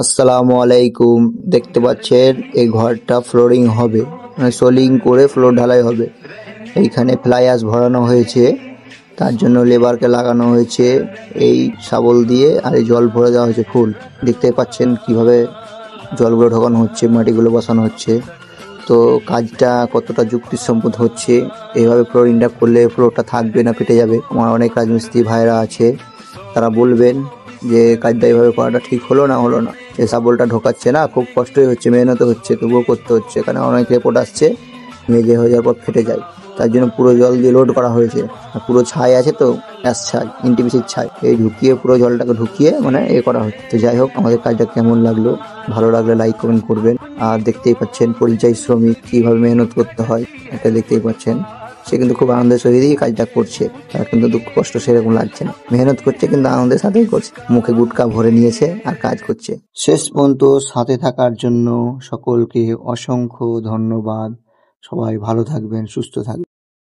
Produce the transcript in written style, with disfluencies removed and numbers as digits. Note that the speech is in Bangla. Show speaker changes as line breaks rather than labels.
আসসালামু আলাইকুম। দেখতে পাচ্ছেন এই ঘরটা ফ্লোরিং হবে, মানে সোলিং করে ফ্লোর ঢালাই হবে। এইখানে ফ্লাই অ্যাশ ভরানো হয়েছে, তার জন্য লেবারকে লাগানো হয়েছে এই শাবল দিয়ে, আর এই জল ভরে দেওয়া হয়েছে ফুল। দেখতে পাচ্ছেন কিভাবে জলগুলো ঢোকানো হচ্ছে, মাটিগুলো বসানো হচ্ছে। তো কাজটা কতটা যুক্তিসম্মত হচ্ছে, এইভাবে ফ্লোরিংটা করলে ফ্লোরটা থাকবে না ফেটে যাবে। আমার অনেক রাজমিস্ত্রি ভাইরা আছে, তারা বলবেন যে কাজটা এইভাবে করাটা ঠিক হলো না। এই শাবলটা ঢোকাচ্ছে না, খুব কষ্টই হচ্ছে, মেহনত হচ্ছে, তবুও করতে হচ্ছে, কারণ অনেক রিপোর্ট আসছে মেজে হয়ে যাওয়ার পর ফেটে যায়। তার জন্য পুরো জল দিয়ে লোড করা হয়েছে, আর পুরো ছাই আছে, তো অ্যাশ ছাই, এনটিপিসির ছাই, এই ঢুকিয়ে পুরো জলটাকে ঢুকিয়ে মানে করা হচ্ছে। তো যাই হোক, আমাদের কাজটা কেমন লাগলো, ভালো লাগলে লাইক কমেন্ট করবেন। আর দেখতেই পাচ্ছেন পরিযায়ী শ্রমিক কিভাবে মেহনত করতে হয়, এটা দেখতেই পাচ্ছেন। সে কিন্তু খুব আনন্দের সহিতই কাজটা করছে, তার কিন্তু দুঃখ কষ্ট সেরকম লাগছে না। মেহনত করছে কিন্তু আনন্দের সাথেই করছে, মুখে গুটকা ভরে নিয়েছে আর কাজ করছে। শেষ পর্যন্ত সাথে থাকার জন্য সকলকে অসংখ্য ধন্যবাদ। সবাই ভালো থাকবেন, সুস্থ থাকবেন।